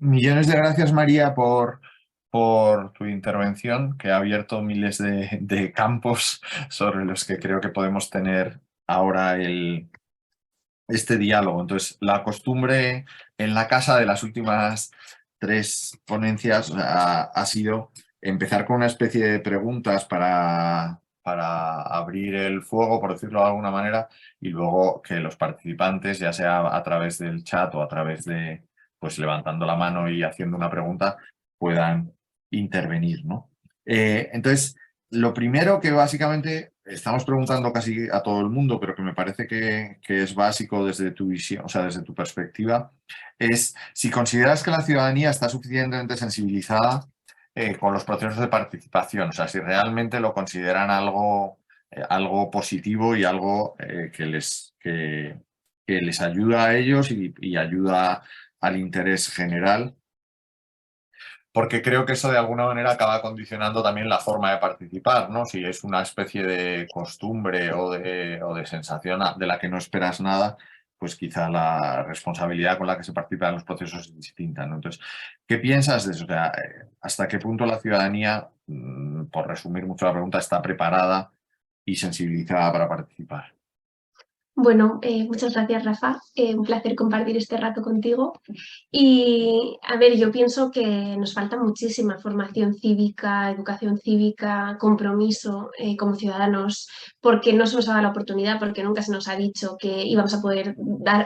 Millones de gracias, María, por tu intervención, que ha abierto miles de campos sobre los que creo que podemos tener ahora este diálogo. Entonces, la costumbre en la casa de las últimas tres ponencias ha sido empezar con una especie de preguntas para abrir el fuego, por decirlo de alguna manera, y luego que los participantes, ya sea a través del chat o a través de, pues levantando la mano y haciendo una pregunta, puedan intervenir, ¿no? Entonces, lo primero que básicamente estamos preguntando casi a todo el mundo, pero que me parece que es básico desde tu visión, o sea, desde tu perspectiva, es si consideras que la ciudadanía está suficientemente sensibilizada con los procesos de participación, o sea, si realmente lo consideran algo positivo y algo que les ayuda a ellos y ayuda al interés general, porque creo que eso de alguna manera acaba condicionando también la forma de participar, ¿no? Si es una especie de costumbre o de sensación de la que no esperas nada, pues quizá la responsabilidad con la que se participa en los procesos es distinta, ¿no? Entonces, ¿qué piensas de eso? O sea, ¿hasta qué punto la ciudadanía, por resumir mucho la pregunta, está preparada y sensibilizada para participar? Bueno, muchas gracias, Rafa. Un placer compartir este rato contigo. Y, a ver, yo pienso que nos falta muchísima formación cívica, educación cívica, compromiso como ciudadanos, porque no se nos ha dado la oportunidad, porque nunca se nos ha dicho que íbamos a poder dar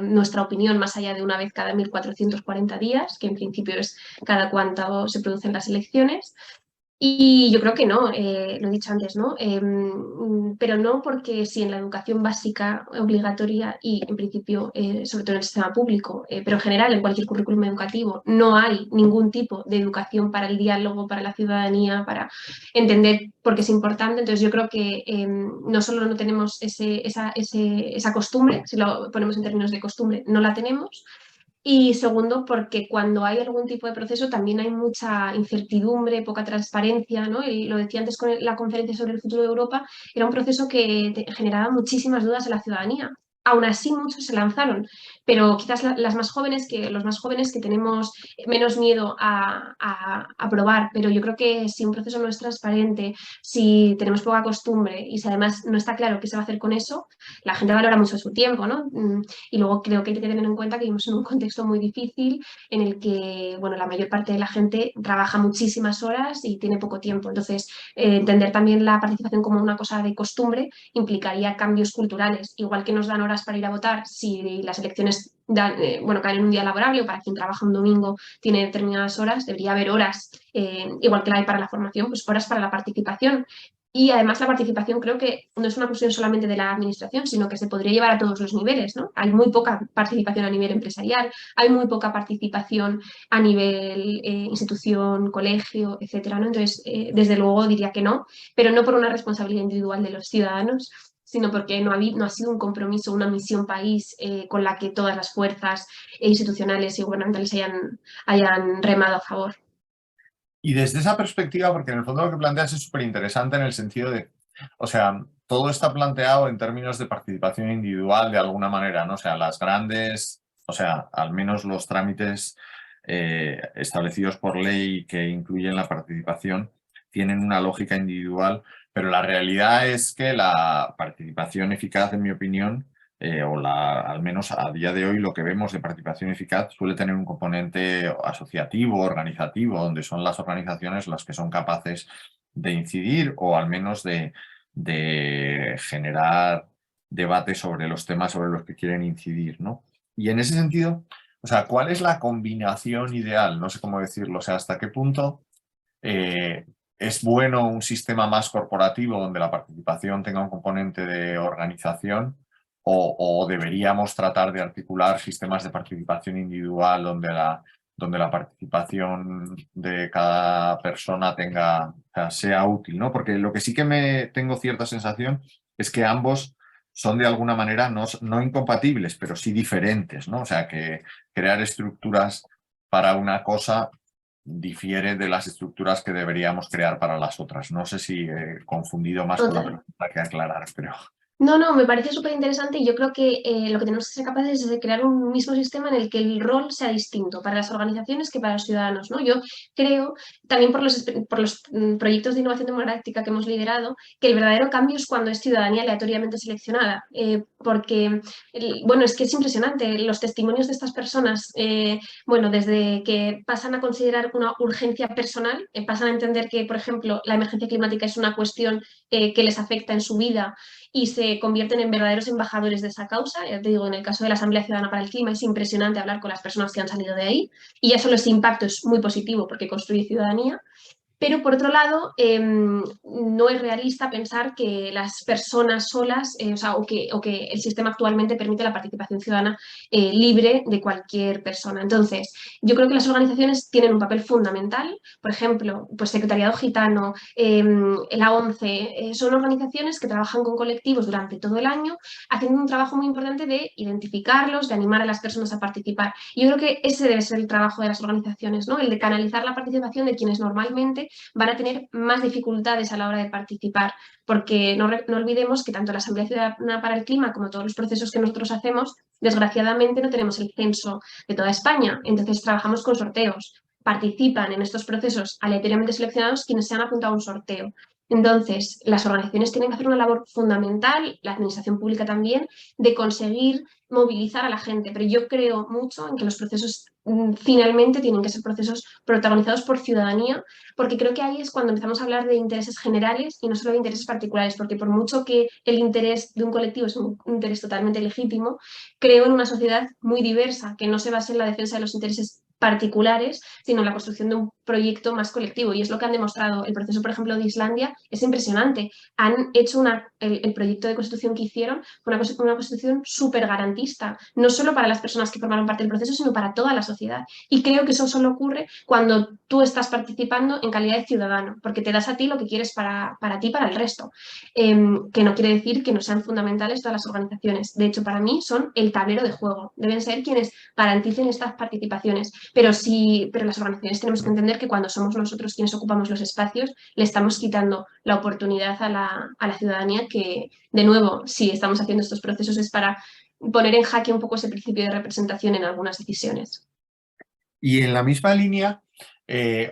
nuestra opinión más allá de una vez cada 1440 días, que en principio es cada cuánto se producen las elecciones. Y yo creo que no, lo he dicho antes, ¿no? Pero no porque si en la educación básica obligatoria y en principio, sobre todo en el sistema público, pero en general en cualquier currículum educativo, no hay ningún tipo de educación para el diálogo, para la ciudadanía, para entender por qué es importante. Entonces yo creo que no solo no tenemos esa costumbre, si lo ponemos en términos de costumbre, no la tenemos. Y segundo, porque cuando hay algún tipo de proceso también hay mucha incertidumbre, poca transparencia, ¿no? Y lo decía antes con la conferencia sobre el futuro de Europa, era un proceso que generaba muchísimas dudas a la ciudadanía. Aún así, muchos se lanzaron, pero quizás los más jóvenes que tenemos menos miedo a probar, pero yo creo que si un proceso no es transparente, si tenemos poca costumbre y si además no está claro qué se va a hacer con eso, la gente valora mucho su tiempo, ¿no? Y luego creo que hay que tener en cuenta que vivimos en un contexto muy difícil en el que, bueno, la mayor parte de la gente trabaja muchísimas horas y tiene poco tiempo. Entonces, entender también la participación como una cosa de costumbre implicaría cambios culturales. Igual que nos dan horas para ir a votar, si las elecciones bueno, caen en un día laborable o para quien trabaja un domingo tiene determinadas horas, debería haber horas, igual que la hay para la formación, pues horas para la participación. Y además la participación creo que no es una cuestión solamente de la administración, sino que se podría llevar a todos los niveles, ¿no? Hay muy poca participación a nivel empresarial, hay muy poca participación a nivel institución, colegio, etcétera, ¿no? Entonces, desde luego diría que no, pero no por una responsabilidad individual de los ciudadanos, sino porque no ha sido un compromiso, una misión país con la que todas las fuerzas institucionales y gubernamentales hayan remado a favor. Y desde esa perspectiva, porque en el fondo lo que planteas es súper interesante en el sentido de, o sea, todo está planteado en términos de participación individual de alguna manera, ¿no? O sea, las grandes, o sea, al menos los trámites establecidos por ley que incluyen la participación tienen una lógica individual, pero la realidad es que la participación eficaz, en mi opinión, al menos a día de hoy lo que vemos de participación eficaz suele tener un componente asociativo, organizativo, donde son las organizaciones las que son capaces de incidir o al menos de generar debate sobre los temas sobre los que quieren incidir, ¿no? Y en ese sentido, o sea, ¿cuál es la combinación ideal? No sé cómo decirlo, o sea, ¿hasta qué punto eh, es bueno un sistema más corporativo donde la participación tenga un componente de organización o deberíamos tratar de articular sistemas de participación individual donde la participación de cada persona sea útil, ¿no? Porque lo que sí que tengo cierta sensación es que ambos son de alguna manera no incompatibles, pero sí diferentes, ¿no? O sea, que crear estructuras para una cosa difiere de las estructuras que deberíamos crear para las otras. No sé si he confundido más con la Total. pregunta que aclarar, pero... No, no, me parece súper interesante y yo creo que lo que tenemos que ser capaces es de crear un mismo sistema en el que el rol sea distinto para las organizaciones que para los ciudadanos, ¿no? Yo creo, también por los proyectos de innovación democrática que hemos liderado, que el verdadero cambio es cuando es ciudadanía aleatoriamente seleccionada, porque, bueno, es que es impresionante los testimonios de estas personas, bueno, desde que pasan a considerar una urgencia personal, pasan a entender que, por ejemplo, la emergencia climática es una cuestión que les afecta en su vida y se convierten en verdaderos embajadores de esa causa. Ya te digo, en el caso de la Asamblea Ciudadana para el Clima es impresionante hablar con las personas que han salido de ahí y ya solo ese impacto es muy positivo porque construye ciudadanía. Pero por otro lado, no es realista pensar que las personas solas, o que el sistema actualmente permite la participación ciudadana libre de cualquier persona. Entonces, yo creo que las organizaciones tienen un papel fundamental. Por ejemplo, pues Secretariado Gitano, la ONCE, son organizaciones que trabajan con colectivos durante todo el año, haciendo un trabajo muy importante de identificarlos, de animar a las personas a participar. Y yo creo que ese debe ser el trabajo de las organizaciones, ¿no? El de canalizar la participación de quienes normalmente van a tener más dificultades a la hora de participar, porque no olvidemos que tanto la Asamblea Ciudadana para el Clima como todos los procesos que nosotros hacemos, desgraciadamente no tenemos el censo de toda España, entonces trabajamos con sorteos. Participan en estos procesos aleatoriamente seleccionados quienes se han apuntado a un sorteo. Entonces, las organizaciones tienen que hacer una labor fundamental, la administración pública también, de conseguir movilizar a la gente, pero yo creo mucho en que los procesos finalmente tienen que ser procesos protagonizados por ciudadanía, porque creo que ahí es cuando empezamos a hablar de intereses generales y no solo de intereses particulares, porque por mucho que el interés de un colectivo es un interés totalmente legítimo, creo en una sociedad muy diversa, que no se base en la defensa de los intereses particulares, sino en la construcción de un proyecto más colectivo. Y es lo que han demostrado. El proceso, por ejemplo, de Islandia es impresionante. Han hecho el proyecto de constitución que hicieron fue una constitución súper garantista, no solo para las personas que formaron parte del proceso, sino para toda la sociedad. Y creo que eso solo ocurre cuando tú estás participando en calidad de ciudadano, porque te das a ti lo que quieres para ti y para el resto. Que no quiere decir que no sean fundamentales todas las organizaciones. De hecho, para mí son el tablero de juego. Deben ser quienes garanticen estas participaciones. Pero las organizaciones tenemos que entender que cuando somos nosotros quienes ocupamos los espacios, le estamos quitando la oportunidad a la ciudadanía que, de nuevo, si estamos haciendo estos procesos es para poner en jaque un poco ese principio de representación en algunas decisiones. Y en la misma línea,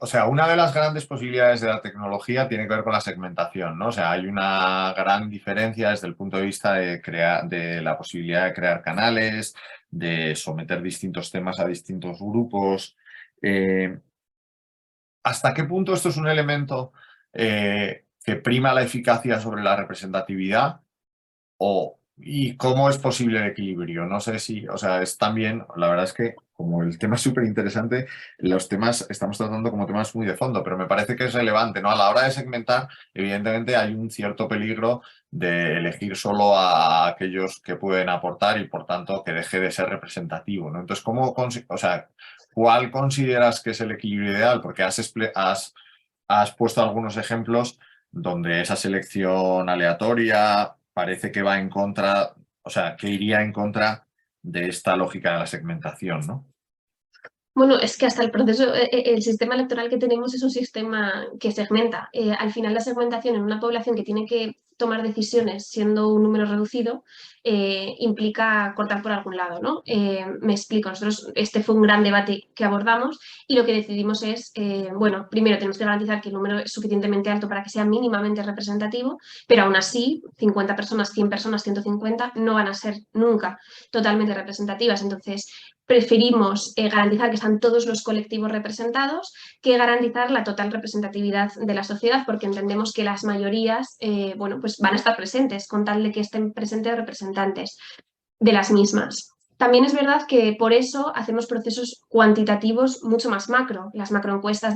o sea, una de las grandes posibilidades de la tecnología tiene que ver con la segmentación, ¿no? O sea, hay una gran diferencia desde el punto de vista de la posibilidad de crear canales, de someter distintos temas a distintos grupos. ¿Hasta qué punto esto es un elemento que prima la eficacia sobre la representatividad? ¿Y cómo es posible el equilibrio? No sé si, o sea, es también, la verdad es que como el tema es súper interesante, los temas estamos tratando como temas muy de fondo, pero me parece que es relevante, ¿no? A la hora de segmentar, evidentemente hay un cierto peligro de elegir solo a aquellos que pueden aportar y por tanto que deje de ser representativo, ¿no? Entonces, o sea, ¿cuál consideras que es el equilibrio ideal? Porque has puesto algunos ejemplos donde esa selección aleatoria parece que va en contra, o sea, que iría en contra de esta lógica de la segmentación, ¿no? Bueno, es que hasta el proceso, el sistema electoral que tenemos es un sistema que segmenta. Al final, la segmentación en una población que tiene que tomar decisiones siendo un número reducido implica cortar por algún lado, ¿no? Me explico. Nosotros, este fue un gran debate que abordamos y lo que decidimos es, bueno, primero tenemos que garantizar que el número es suficientemente alto para que sea mínimamente representativo, pero aún así, 50 personas, 100 personas, 150 no van a ser nunca totalmente representativas. Entonces, preferimos garantizar que están todos los colectivos representados que garantizar la total representatividad de la sociedad, porque entendemos que las mayorías bueno, pues van a estar presentes con tal de que estén presentes representantes de las mismas. También es verdad que por eso hacemos procesos cuantitativos mucho más macro. Las macroencuestas,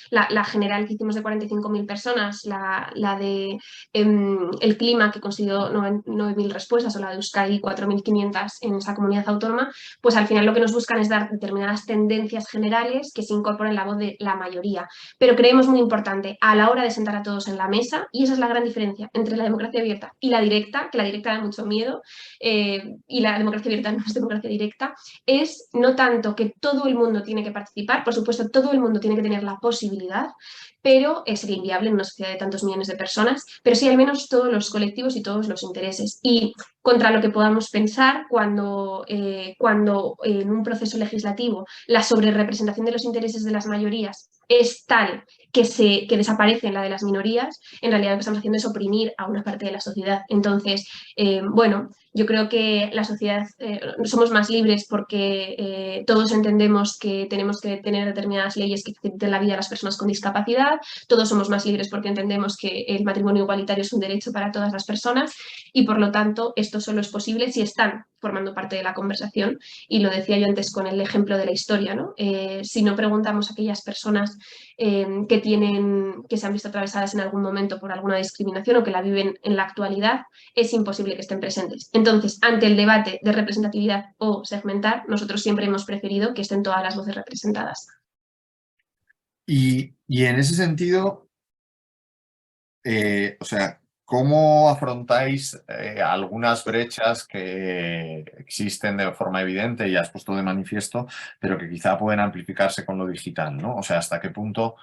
la general que hicimos de 45.000 personas, la de el clima que consiguió 9.000 respuestas o la de Euskadi 4.500 en esa comunidad autónoma, pues al final lo que nos buscan es dar determinadas tendencias generales que se incorporen en la voz de la mayoría. Pero creemos muy importante a la hora de sentar a todos en la mesa, y esa es la gran diferencia entre la democracia abierta y la directa, que la directa da mucho miedo, y la democracia abierta no es democracia directa, es no tanto que todo el mundo tiene que participar, por supuesto todo el mundo tiene que tener la posibilidad, pero sería inviable en una sociedad de tantos millones de personas, pero sí al menos todos los colectivos y todos los intereses. Y contra lo que podamos pensar cuando en un proceso legislativo la sobrerepresentación de los intereses de las mayorías es tal que desaparece la de las minorías, en realidad lo que estamos haciendo es oprimir a una parte de la sociedad. Entonces, bueno, yo creo que la sociedad somos más libres porque todos entendemos que tenemos que tener determinadas leyes que faciliten la vida a las personas con discapacidad, todos somos más libres porque entendemos que el matrimonio igualitario es un derecho para todas las personas y por lo tanto esto solo es posible si están formando parte de la conversación y lo decía yo antes con el ejemplo de la historia, ¿no? Si no preguntamos a aquellas personas que se han visto atravesadas en algún momento por alguna discriminación o que la viven en la actualidad, es imposible que estén presentes. Entonces, ante el debate de representatividad o segmentar, nosotros siempre hemos preferido que estén todas las voces representadas. Y en ese sentido, o sea, ¿cómo afrontáis algunas brechas que existen de forma evidente y has puesto de manifiesto, pero que quizá pueden amplificarse con lo digital, ¿no? O sea, ¿hasta qué punto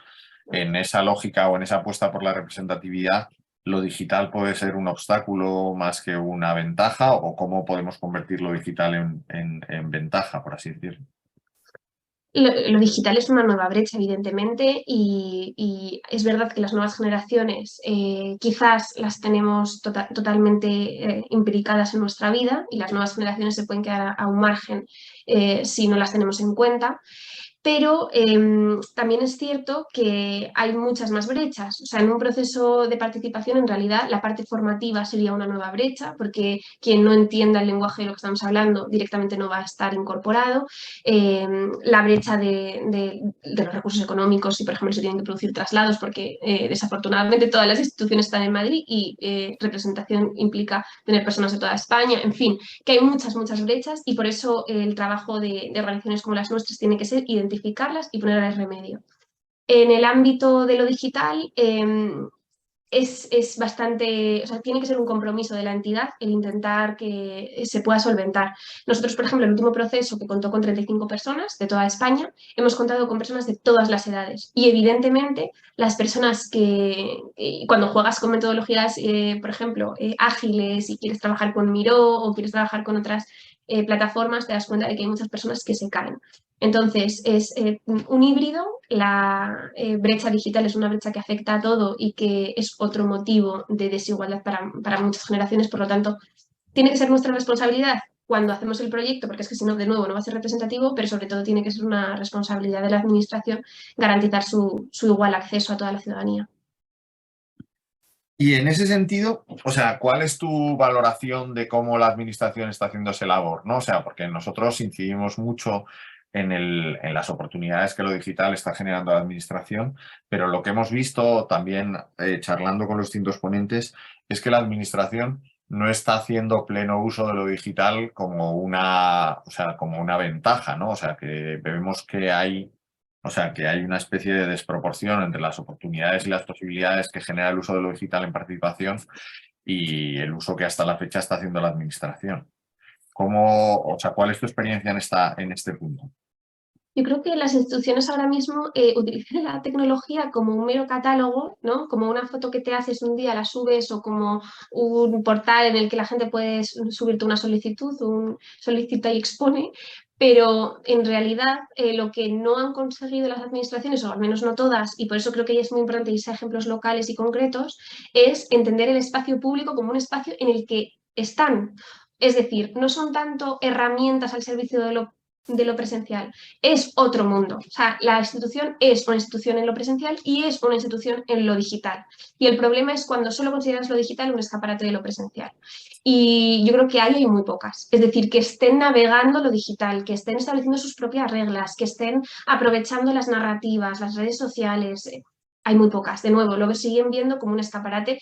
en esa lógica o en esa apuesta por la representatividad lo digital puede ser un obstáculo más que una ventaja o cómo podemos convertir lo digital en ventaja, por así decirlo? Lo digital es una nueva brecha, evidentemente, y es verdad que las nuevas generaciones quizás las tenemos totalmente imbricadas en nuestra vida y las nuevas generaciones se pueden quedar a un margen si no las tenemos en cuenta. Pero también es cierto que hay muchas más brechas. O sea, en un proceso de participación, en realidad, la parte formativa sería una nueva brecha, porque quien no entienda el lenguaje de lo que estamos hablando directamente no va a estar incorporado. La brecha de los recursos económicos, si por ejemplo se tienen que producir traslados, porque desafortunadamente todas las instituciones están en Madrid y representación implica tener personas de toda España. En fin, que hay muchas brechas y por eso el trabajo de organizaciones como las nuestras tiene que ser identificarlas y ponerles remedio. En el ámbito de lo digital es bastante, o sea, tiene que ser un compromiso de la entidad el intentar que se pueda solventar. Nosotros, por ejemplo, el último proceso que contó con 35 personas de toda España, hemos contado con personas de todas las edades y evidentemente las personas que cuando juegas con metodologías, por ejemplo, ágiles y quieres trabajar con Miro o quieres trabajar con otras plataformas, te das cuenta de que hay muchas personas que se caen. Entonces, es un híbrido, la brecha digital es una brecha que afecta a todo y que es otro motivo de desigualdad para muchas generaciones, por lo tanto, tiene que ser nuestra responsabilidad cuando hacemos el proyecto, porque es que si no, de nuevo, no va a ser representativo, pero sobre todo tiene que ser una responsabilidad de la administración garantizar su igual acceso a toda la ciudadanía. Y en ese sentido, o sea, ¿cuál es tu valoración de cómo la administración está haciendo esa labor, ¿no? O sea, porque nosotros incidimos mucho en las oportunidades que lo digital está generando a la administración, pero lo que hemos visto también charlando con los distintos ponentes es que la administración no está haciendo pleno uso de lo digital como o sea, como una ventaja, ¿no? O sea, que vemos que hay una especie de desproporción entre las oportunidades y las posibilidades que genera el uso de lo digital en participación y el uso que hasta la fecha está haciendo la administración. ¿Cuál es tu experiencia en este punto? Yo creo que las instituciones ahora mismo utilizan la tecnología como un mero catálogo, ¿no? Como una foto que te haces un día, la subes, o como un portal en el que la gente puede subirte una solicitud, un solicita y expone, pero en realidad lo que no han conseguido las administraciones, o al menos no todas, y por eso creo que es muy importante irse a ejemplos locales y concretos, es entender el espacio público como un espacio en el que están. Es decir, no son tanto herramientas al servicio de lo presencial, es otro mundo. O sea, la institución es una institución en lo presencial y es una institución en lo digital. Y el problema es cuando solo consideras lo digital un escaparate de lo presencial. Y yo creo que hay muy pocas. Es decir, que estén navegando lo digital, que estén estableciendo sus propias reglas, que estén aprovechando las narrativas, las redes sociales. Hay muy pocas. De nuevo, lo siguen viendo como un escaparate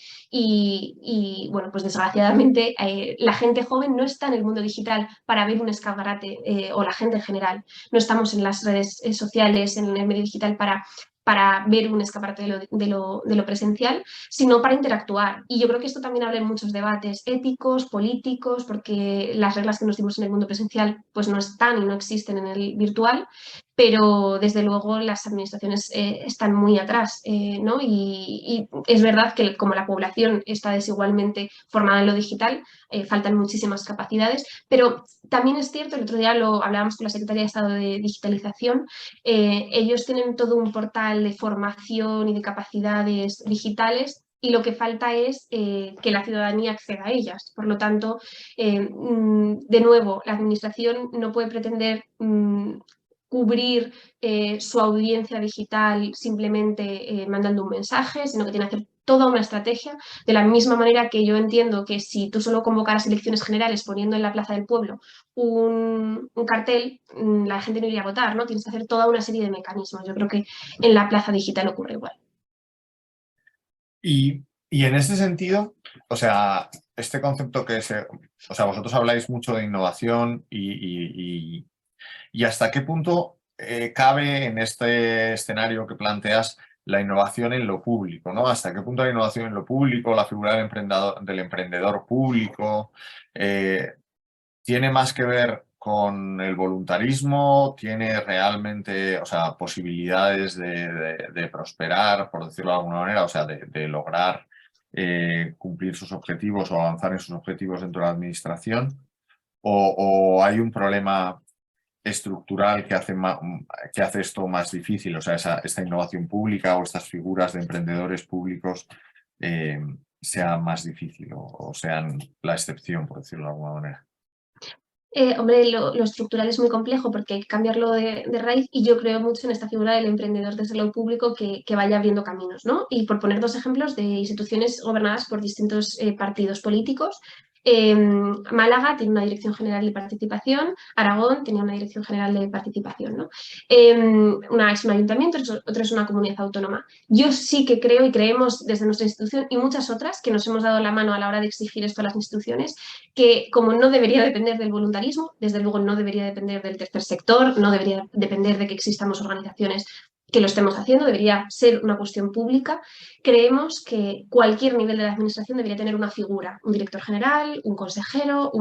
bueno, pues desgraciadamente la gente joven no está en el mundo digital para ver un escaparate o la gente en general. No estamos en las redes sociales, en el medio digital para para ver un escaparate de lo presencial, sino para interactuar. Y yo creo que esto también abre muchos debates éticos, políticos, porque las reglas que nos dimos en el mundo presencial pues no están y no existen en el virtual, pero desde luego las administraciones están muy atrás, ¿no? Y es verdad que como la población está desigualmente formada en lo digital, faltan muchísimas capacidades, pero también es cierto, el otro día lo hablábamos con la Secretaría de Estado de Digitalización, ellos tienen todo un portal de formación y de capacidades digitales y lo que falta es que la ciudadanía acceda a ellas. Por lo tanto, de nuevo, la Administración no puede pretender cubrir su audiencia digital simplemente mandando un mensaje, sino que tiene que hacer toda una estrategia, de la misma manera que yo entiendo que si tú solo convocaras elecciones generales poniendo en la Plaza del Pueblo un cartel, la gente no iría a votar, ¿no? Tienes que hacer toda una serie de mecanismos. Yo creo que en la plaza digital ocurre igual. Y en este sentido, o sea, este concepto o sea, vosotros habláis mucho de innovación y hasta qué punto cabe en este escenario que planteas la innovación en lo público, ¿no? Hasta qué punto la innovación en lo público, la figura del emprendedor público, tiene más que ver con el voluntarismo, tiene realmente, o sea, posibilidades de prosperar, por decirlo de alguna manera, o sea, de lograr cumplir sus objetivos o avanzar en sus objetivos dentro de la administración, o hay un problema estructural que hace esto más difícil, o sea, esta innovación pública o estas figuras de emprendedores públicos eh, sean más difícil o sean la excepción, por decirlo de alguna manera. Hombre, lo estructural es muy complejo porque hay que cambiarlo de raíz y yo creo mucho en esta figura del emprendedor desde lo público que vaya abriendo caminos, ¿no? Y por poner dos ejemplos de instituciones gobernadas por distintos partidos políticos, Málaga tiene una dirección general de participación, Aragón tenía una dirección general de participación, ¿no? Una es un ayuntamiento, otra es una comunidad autónoma. Yo sí que creo y creemos desde nuestra institución y muchas otras que nos hemos dado la mano a la hora de exigir esto a las instituciones, que como no debería depender del voluntarismo, desde luego no debería depender del tercer sector, no debería depender de que existamos organizaciones que lo estemos haciendo, debería ser una cuestión pública. Creemos que cualquier nivel de la administración debería tener una figura, un director general, un consejero,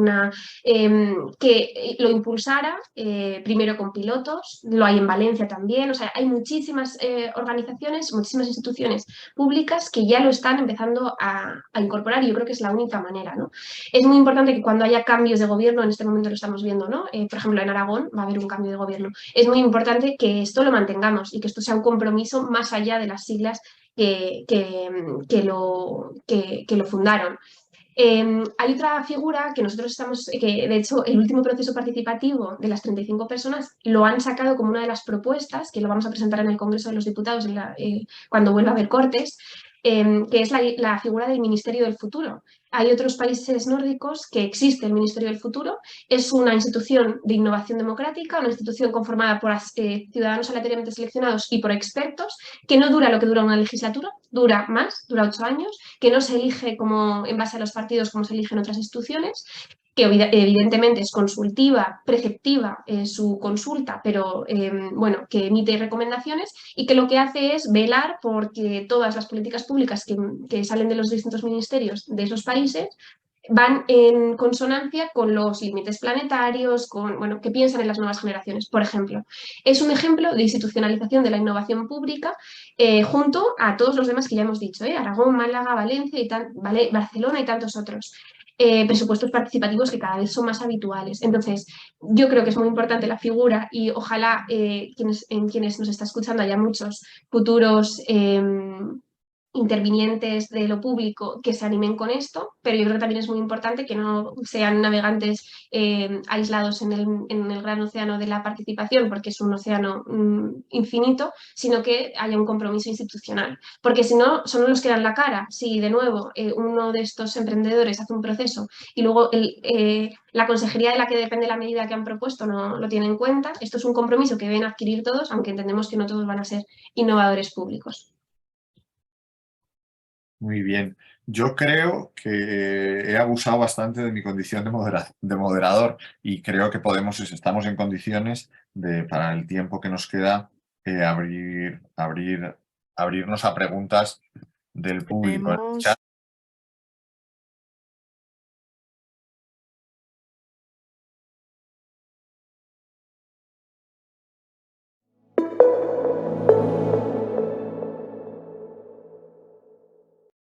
que lo impulsara, primero con pilotos, lo hay en Valencia también, o sea, hay muchísimas organizaciones, muchísimas instituciones públicas que ya lo están empezando a incorporar y yo creo que es la única manera, ¿no? Es muy importante que cuando haya cambios de gobierno, en este momento lo estamos viendo, ¿no? Por ejemplo, en Aragón va a haber un cambio de gobierno. Es muy importante que esto lo mantengamos y que esto sea un compromiso más allá de las siglas que lo fundaron. Hay otra figura que nosotros que de hecho el último proceso participativo de las 35 personas lo han sacado como una de las propuestas, que lo vamos a presentar en el Congreso de los Diputados cuando vuelva a haber Cortes, que es la figura del Ministerio del Futuro. Hay otros países nórdicos que existe el Ministerio del Futuro, es una institución de innovación democrática, una institución conformada por ciudadanos aleatoriamente seleccionados y por expertos, que no dura lo que dura una legislatura, dura más, dura 8 años, que no se elige como en base a los partidos como se elige en otras instituciones, que evidentemente es consultiva, preceptiva su consulta, pero bueno, que emite recomendaciones y que lo que hace es velar porque todas las políticas públicas que salen de los distintos ministerios de esos países van en consonancia con los límites planetarios, bueno, que piensan en las nuevas generaciones, por ejemplo. Es un ejemplo de institucionalización de la innovación pública junto a todos los demás que ya hemos dicho, Aragón, Málaga, Valencia Barcelona y tantos otros. Presupuestos participativos que cada vez son más habituales. Entonces, yo creo que es muy importante la figura y ojalá en quienes nos está escuchando haya muchos futuros intervinientes de lo público que se animen con esto, pero yo creo que también es muy importante que no sean navegantes aislados en el gran océano de la participación, porque es un océano infinito, sino que haya un compromiso institucional, porque si no, solo nos queda en la cara. Si de nuevo uno de estos emprendedores hace un proceso y luego la consejería de la que depende la medida que han propuesto no lo tiene en cuenta, esto es un compromiso que deben adquirir todos, aunque entendemos que no todos van a ser innovadores públicos. Muy bien. Yo creo que he abusado bastante de mi condición de moderador y creo que estamos en condiciones para el tiempo que nos queda, abrirnos a preguntas del público. Tenemos